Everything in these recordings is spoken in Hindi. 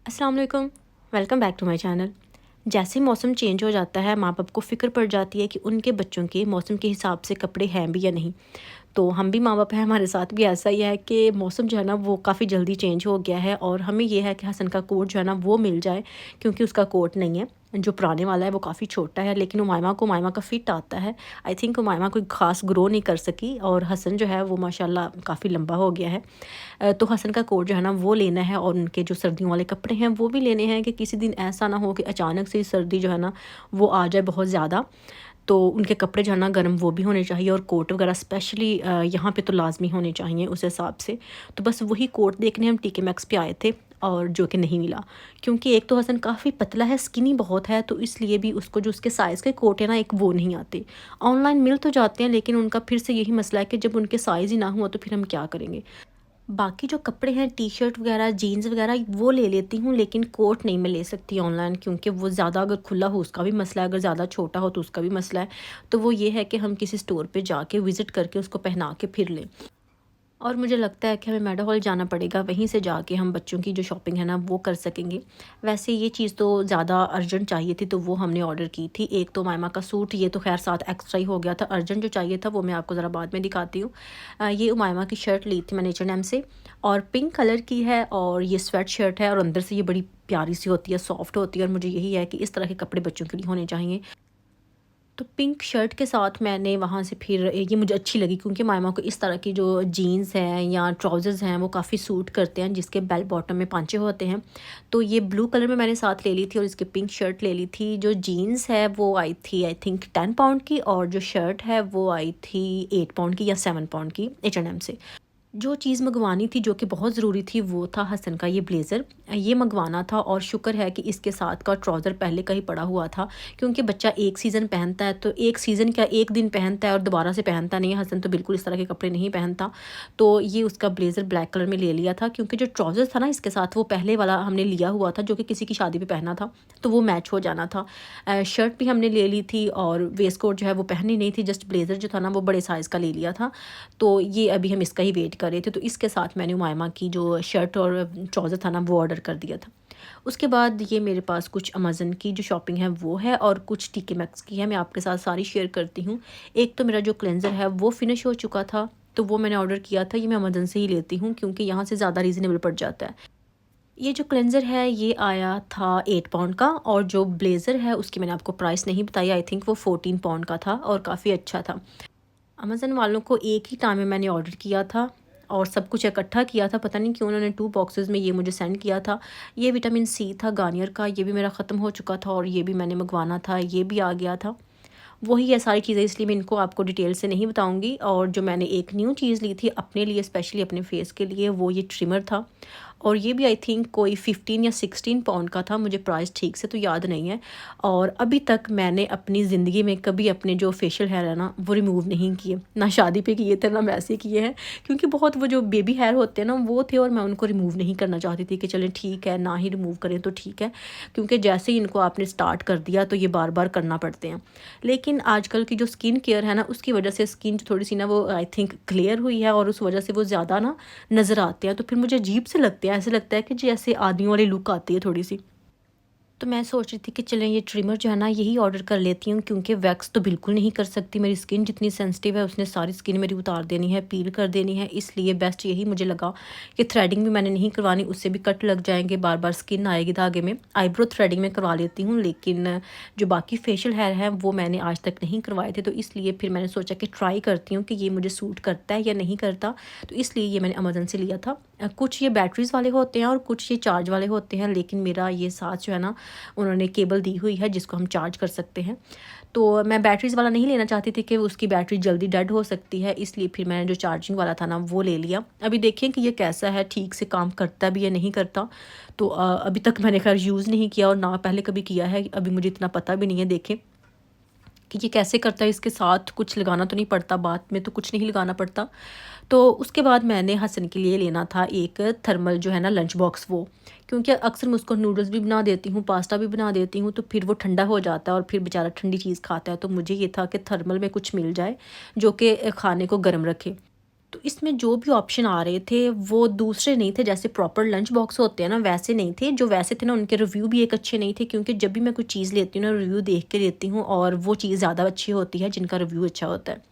अस्सलाम वालेकुम। Welcome back to my channel. जैसे ही मौसम चेंज हो जाता है, माँ बाप को फ़िक्र पड़ जाती है कि उनके बच्चों के मौसम के हिसाब से कपड़े हैं भी या नहीं। तो हम भी माँ बाप हैं, हमारे साथ भी ऐसा ही है कि मौसम जो है ना वो काफ़ी जल्दी चेंज हो गया है और हमें ये है कि हसन का कोट जो है ना वो मिल जाए, क्योंकि उसका कोट नहीं है। जो पुराने वाला है वो काफ़ी छोटा है, लेकिन उमायमा का फ़िट आता है। आई थिंक उमायमा कोई ख़ास ग्रो नहीं कर सकी और हसन जो है वो माशाल्लाह काफ़ी लंबा हो गया है। तो हसन का कोट जो है ना वो लेना है और उनके जो सर्दियों वाले कपड़े हैं वो भी लेने हैं कि किसी दिन ऐसा ना हो कि अचानक से सर्दी जो है ना वो आ जाए बहुत ज़्यादा। तो उनके कपड़े जो है ना गर्म वो भी होने चाहिए और कोट वगैरह स्पेशली यहाँ पे तो लाजमी होने चाहिए उस हिसाब से। तो बस वही कोट देखने हम टीके मैक्स पे आए थे और जो कि नहीं मिला, क्योंकि एक तो हसन काफ़ी पतला है, स्किनी बहुत है, तो इसलिए भी उसको जो उसके साइज़ के कोट है ना एक वो नहीं आते। ऑनलाइन मिल तो जाते हैं, लेकिन उनका फिर से यही मसला है कि जब उनके साइज़ ही ना हुआ तो फिर हम क्या करेंगे। बाकी जो कपड़े हैं टी-शर्ट वगैरह, जीन्स वगैरह वो ले लेती हूँ, लेकिन कोट नहीं मैं ले सकती ऑनलाइन, क्योंकि वो ज़्यादा अगर खुला हो उसका भी मसला है, अगर ज़्यादा छोटा हो तो उसका भी मसला है। तो वो ये है कि हम किसी स्टोर पे जाके विज़िट करके उसको पहना के फिर लें। और मुझे लगता है कि हमें मेडा हॉल जाना पड़ेगा, वहीं से जाके हम बच्चों की जो शॉपिंग है ना वो कर सकेंगे। वैसे ये चीज़ तो ज़्यादा अर्जेंट चाहिए थी, तो वो हमने ऑर्डर की थी। एक तो मायमा का सूट, ये तो ख़ैर साथ एक्स्ट्रा ही हो गया था। अर्जेंट जो चाहिए था वो मैं आपको ज़रा बाद में दिखाती हूँ। ये उमायमा की शर्ट ली थी मैंने H&M से और पिंक कलर की है और ये स्वेट शर्ट है और अंदर से ये बड़ी प्यारी सी होती है, सॉफ्ट होती है और मुझे यही है कि इस तरह के कपड़े बच्चों के लिए होने चाहिए। तो पिंक शर्ट के साथ मैंने वहाँ से फिर ये मुझे अच्छी लगी, क्योंकि मायमा को इस तरह की जो जीन्स हैं या ट्राउज़र्स हैं वो काफ़ी सूट करते हैं, जिसके बेल बॉटम में पांचे होते हैं। तो ये ब्लू कलर में मैंने साथ ले ली थी और इसकी पिंक शर्ट ले ली थी। जो जीन्स है वो आई थी आई थिंक 10 पाउंड की और जो शर्ट है वो आई थी 8 पाउंड की या 7 पाउंड की H&M से। जो चीज़ मँगवानी थी जो कि बहुत ज़रूरी थी वो था हसन का ये ब्लेज़र। ये मँगवाना था और शुक्र है कि इसके साथ का ट्राउज़र पहले का ही पड़ा हुआ था, क्योंकि बच्चा एक सीज़न पहनता है तो एक सीज़न क्या एक दिन पहनता है और दोबारा से पहनता नहीं है। हसन तो बिल्कुल इस तरह के कपड़े नहीं पहनता। तो ये उसका ब्लेज़र ब्लैक कलर में ले लिया था, क्योंकि जो ट्राउज़र था ना इसके साथ वो पहले वाला हमने लिया हुआ था जो कि किसी की शादी पे पहना था, तो वो मैच हो जाना था। शर्ट भी हमने ले ली थी और वेस्ट कोट जो है वो पहनी नहीं थी, जस्ट ब्लेज़र जो था ना वो बड़े साइज़ का ले लिया था। तो ये अभी हम इसका ही वेट कर रहे थे, तो इसके साथ मैंने उमायमा की जो शर्ट और ट्राउज़र था ना वो ऑर्डर कर दिया था। उसके बाद ये मेरे पास कुछ अमेज़न की जो शॉपिंग है वो है और कुछ टीके मैक्स की है, मैं आपके साथ सारी शेयर करती हूँ। एक तो मेरा जो क्लेंज़र है वो फ़िनिश हो चुका था, तो वो मैंने ऑर्डर किया था। ये मैं अमेज़न से ही लेती हूँ क्योंकि यहाँ से ज़्यादा रीज़नेबल पड़ जाता है। ये जो क्लेंज़र है ये आया था 8 पाउंड का और जो ब्लेज़र है उसकी मैंने आपको प्राइस नहीं बताई, आई थिंक वो 14 पाउंड का था और काफ़ी अच्छा था। अमेज़न वालों को एक ही टाइम में मैंने ऑर्डर किया था और सब कुछ इकट्ठा किया था, पता नहीं क्यों उन्होंने 2 बॉक्सेस में ये मुझे सेंड किया था। ये विटामिन सी था गार्नियर का, ये भी मेरा ख़त्म हो चुका था और ये भी मैंने मँगवाना था, ये भी आ गया था। वही है सारी चीज़ें, इसलिए मैं इनको आपको डिटेल से नहीं बताऊँगी। और जो मैंने एक न्यू चीज़ ली थी अपने लिए, स्पेशली अपने फेस के लिए, वो ये ट्रिमर था और ये भी आई थिंक कोई 15 या 16 पाउंड का था, मुझे प्राइस ठीक से तो याद नहीं है। और अभी तक मैंने अपनी ज़िंदगी में कभी अपने जो फेशियल हेयर है ना वो रिमूव नहीं किए, ना शादी पे किए थे ना वैसे किए हैं, क्योंकि बहुत वो जो बेबी हेयर होते हैं ना वो थे और मैं उनको रिमूव नहीं करना चाहती थी कि चलें ठीक है ना ही रिमूव करें तो ठीक है, क्योंकि जैसे ही इनको आपने स्टार्ट कर दिया तो ये बार बार करना पड़ते हैं। लेकिन आजकल की जो स्किन केयर है ना उसकी वजह से स्किन थोड़ी सी ना वो आई थिंक क्लियर हुई है और उस वजह से वो ज़्यादा ना नज़र आते हैं, तो फिर मुझे अजीब से लगते हैं, ऐसे लगता है कि जैसे आदमियों वाली लुक आती है थोड़ी सी। तो मैं सोच रही थी कि चलें ये ट्रिमर जो है ना यही ऑर्डर कर लेती हूँ, क्योंकि वैक्स तो बिल्कुल नहीं कर सकती, मेरी स्किन जितनी सेंसिटिव है उसने सारी स्किन मेरी उतार देनी है, पील कर देनी है। इसलिए बेस्ट यही मुझे लगा कि थ्रेडिंग भी मैंने नहीं करवानी, उससे भी कट लग जाएंगे, बार बार स्किन आएगी धागे में। आईब्रो थ्रेडिंग में करवा लेती हूँ, लेकिन जो बाकी फेशियल हेयर है वो मैंने आज तक नहीं करवाए थे, तो इसलिए फिर मैंने सोचा कि ट्राई करती हूँ कि ये मुझे सूट करता है या नहीं करता। तो इसलिए ये मैंने अमेज़न से लिया था। कुछ ये बैटरीज़ वाले होते हैं और कुछ ये चार्ज वाले होते हैं, लेकिन मेरा ये साथ जो है ना उन्होंने केबल दी हुई है जिसको हम चार्ज कर सकते हैं। तो मैं बैटरीज़ वाला नहीं लेना चाहती थी कि उसकी बैटरी जल्दी डेड हो सकती है, इसलिए फिर मैंने जो चार्जिंग वाला था ना वो ले लिया। अभी देखें कि ये कैसा है, ठीक से काम करता भी या नहीं करता। तो अभी तक मैंने खैर यूज़ नहीं किया और ना पहले कभी किया है, अभी मुझे इतना पता भी नहीं है। देखें कि ये कैसे करता है, इसके साथ कुछ लगाना तो नहीं पड़ता, बाद में तो कुछ नहीं लगाना पड़ता। तो उसके बाद मैंने हसन के लिए लेना था एक थर्मल जो है ना लंच बॉक्स, वो क्योंकि अक्सर मैं उसको नूडल्स भी बना देती हूँ, पास्ता भी बना देती हूँ, तो फिर वो ठंडा हो जाता है और फिर बेचारा ठंडी चीज़ खाता है। तो मुझे ये था कि थर्मल में कुछ मिल जाए जो कि खाने को गर्म रखे। तो इसमें जो भी ऑप्शन आ रहे थे वो दूसरे नहीं थे, जैसे प्रॉपर लंच बॉक्स होते हैं ना वैसे नहीं थे। जो वैसे थे ना उनके रिव्यू भी एक अच्छे नहीं थे, क्योंकि जब भी मैं कोई चीज़ लेती हूँ ना रिव्यू देख के लेती हूँ, और वो चीज़ ज़्यादा अच्छी होती है जिनका रिव्यू अच्छा होता है।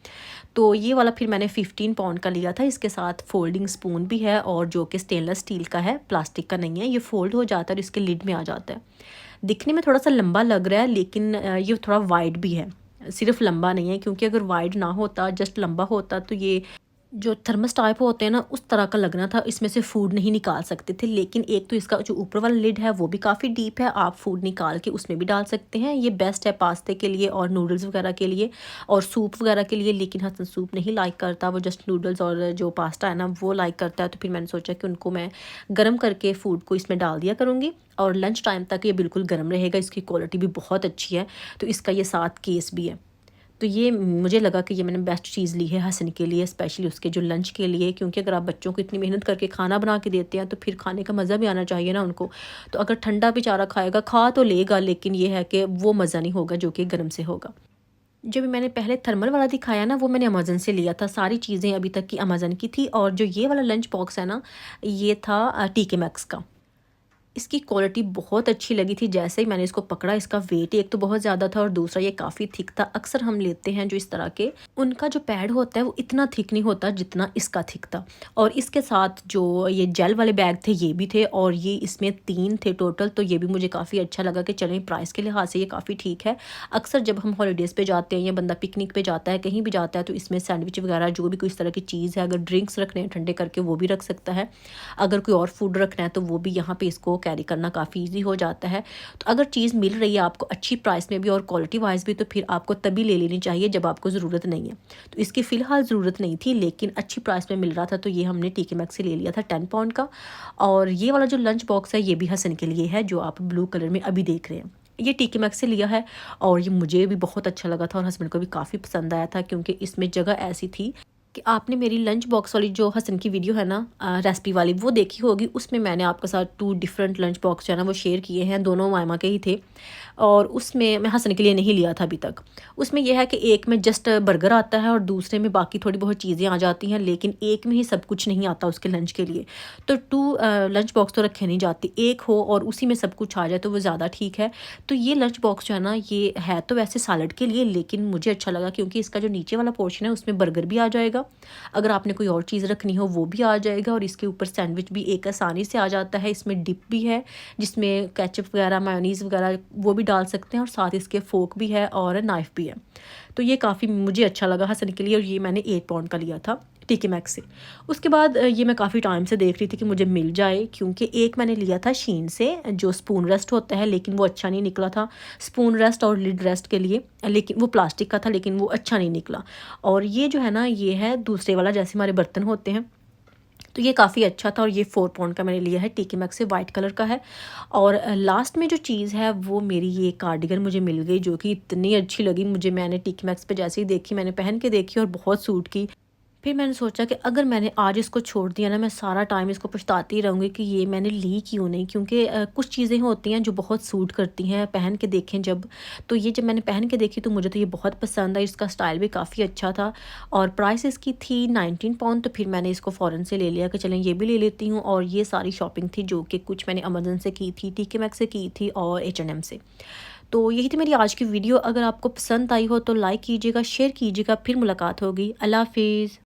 तो ये वाला फिर मैंने 15 पाउंड का लिया था। इसके साथ फोल्डिंग स्पून भी है, और जो कि स्टेनलेस स्टील का है, प्लास्टिक का नहीं है। ये फोल्ड हो जाता है और इसके लिड में आ जाता है। दिखने में थोड़ा सा लंबा लग रहा है, लेकिन ये थोड़ा वाइड भी है, सिर्फ लंबा नहीं है। क्योंकि अगर वाइड ना होता, जस्ट लंबा होता, तो ये जो थर्मस टाइप होते हैं ना उस तरह का लगना था, इसमें से फूड नहीं निकाल सकते थे। लेकिन एक तो इसका जो ऊपर वाला लिड है वो भी काफ़ी डीप है, आप फूड निकाल के उसमें भी डाल सकते हैं। ये बेस्ट है पास्ते के लिए और नूडल्स वगैरह के लिए और सूप वगैरह के लिए। लेकिन हसन सूप नहीं लाइक करता, वो जस्ट नूडल्स और जो पास्ता है ना वो लाइक करता है। तो फिर मैंने सोचा कि उनको मैं गर्म करके फ़ूड को इसमें डाल दिया करूँगी, और लंच टाइम तक ये बिल्कुल गर्म रहेगा। इसकी क्वालिटी भी बहुत अच्छी है, तो इसका ये साथ केस भी है। तो ये मुझे लगा कि ये मैंने बेस्ट चीज़ ली है हसन के लिए, स्पेशली उसके जो लंच के लिए। क्योंकि अगर आप बच्चों को इतनी मेहनत करके खाना बना के देते हैं तो फिर खाने का मज़ा भी आना चाहिए ना उनको। तो अगर ठंडा बेचारा खाएगा, खा तो लेगा, लेकिन ये है कि वो मज़ा नहीं होगा जो कि गर्म से होगा। जो भी मैंने पहले थर्मल वाला दिखाया ना वो मैंने अमेज़न से लिया था, सारी चीज़ें अभी तक की अमेज़न की थी। और जो ये वाला लंच बॉक्स है ना, ये था टीके मैक्स का। इसकी क्वालिटी बहुत अच्छी लगी थी। जैसे ही मैंने इसको पकड़ा, इसका वेट एक तो बहुत ज़्यादा था और दूसरा ये काफ़ी थिक था। अक्सर हम लेते हैं जो इस तरह के, उनका जो पैड होता है वो इतना थिक नहीं होता जितना इसका थिक था। और इसके साथ जो ये जेल वाले बैग थे ये भी थे, और ये इसमें 3 थे टोटल। तो ये भी मुझे काफ़ी अच्छा लगा कि चलें प्राइस के लिहाज से ये काफ़ी ठीक है। अक्सर जब हम हॉलीडेज़ पे जाते हैं या बंदा पिकनिक पे जाता है, कहीं भी जाता है, तो इसमें सैंडविच वगैरह जो भी कोई इस तरह की चीज़ है, अगर ड्रिंक्स रखने हैं ठंडे करके वो भी रख सकता है। अगर कोई और फूड रखना है तो वो भी यहाँ पे इसको कैरी करना काफ़ी ईजी हो जाता है। तो अगर चीज़ मिल रही है आपको अच्छी प्राइस में भी और क्वालिटी वाइज भी, तो फिर आपको तभी ले लेनी चाहिए जब आपको ज़रूरत नहीं है। तो इसकी फ़िलहाल ज़रूरत नहीं थी, लेकिन अच्छी प्राइस में मिल रहा था, तो ये हमने टीके मैक्स से ले लिया था 10 पाउंड का। और ये वाला जो लंच बॉक्स है ये भी हसन के लिए है, जो आप ब्लू कलर में अभी देख रहे हैं। ये टीके मैक्स से लिया है, और ये मुझे भी बहुत अच्छा लगा था और हस्बैंड को भी काफ़ी पसंद आया था। क्योंकि इसमें जगह ऐसी थी कि आपने मेरी लंच बॉक्स वाली जो हसन की वीडियो है ना, रेसिपी वाली, वो देखी होगी। उसमें मैंने आपके साथ 2 डिफरेंट लंच बॉक्स जो है ना वो शेयर किए हैं, दोनों मायमा के ही थे। और उसमें मैं हसन के लिए नहीं लिया था अभी तक। उसमें यह है कि एक में जस्ट बर्गर आता है और दूसरे में बाकी थोड़ी बहुत चीज़ें आ जाती हैं, लेकिन एक में ही सब कुछ नहीं आता उसके लंच के लिए। तो 2 लंच बॉक्स तो रखे नहीं जाते, एक हो और उसी में सब कुछ आ जाए तो वो ज़्यादा ठीक है। तो ये लंच बॉक्स जो है ना, ये है तो वैसे सैलड के लिए, लेकिन मुझे अच्छा लगा क्योंकि इसका जो नीचे वाला पोर्शन है उसमें बर्गर भी आ जाएगा। अगर आपने कोई और चीज़ रखनी हो वो भी आ जाएगा, और इसके ऊपर सैंडविच भी एक आसानी से आ जाता है। इसमें डिप भी है जिसमें केचप वगैरह, मेयोनीज़ वगैरह वो भी डाल सकते हैं, और साथ इसके फोक भी है और नाइफ़ भी है। तो ये काफ़ी मुझे अच्छा लगा हसन के लिए, और ये मैंने 8 पाउंड का लिया था टीके मैक्स से। उसके बाद ये मैं काफ़ी टाइम से देख रही थी कि मुझे मिल जाए, क्योंकि एक मैंने लिया था शीन से जो स्पून रेस्ट होता है, लेकिन वो अच्छा नहीं निकला था। स्पून रेस्ट और लिड रेस्ट के लिए, लेकिन वो प्लास्टिक का था, लेकिन वो अच्छा नहीं निकला। और ये जो है ना, ये है दूसरे वाला, जैसे हमारे बर्तन होते हैं, तो ये काफ़ी अच्छा था। और ये 4 पाउंड का मैंने लिया है, टीके मैक्स से, वाइट कलर का है। और लास्ट में जो चीज़ है वो मेरी ये कार्डिगन मुझे मिल गई, जो कि इतनी अच्छी लगी मुझे। मैंने टीके मैक्स पे जैसे ही देखी, मैंने पहन के देखी और बहुत सूट की। फिर मैंने सोचा कि अगर मैंने आज इसको छोड़ दिया ना, मैं सारा टाइम इसको पछताती रहूँगी कि ये मैंने ली क्यों नहीं। क्योंकि कुछ चीज़ें होती हैं जो बहुत सूट करती हैं, पहन के देखें जब, तो ये जब मैंने पहन के देखी तो मुझे तो ये बहुत पसंद आई। इसका स्टाइल भी काफ़ी अच्छा था, और प्राइस इसकी थी 19 पाउंड। तो फिर मैंने इसको फ़ौरन से ले लिया कि चलें ये भी ले लेती हूँ। और ये सारी शॉपिंग थी जो कि कुछ मैंने अमेज़न से की थी, टीके मैक्स से की थी और H&M से। तो यही थी मेरी आज की वीडियो। अगर आपको पसंद आई हो तो लाइक कीजिएगा, शेयर कीजिएगा। फिर मुलाकात होगी। अल्लाह हाफिज़।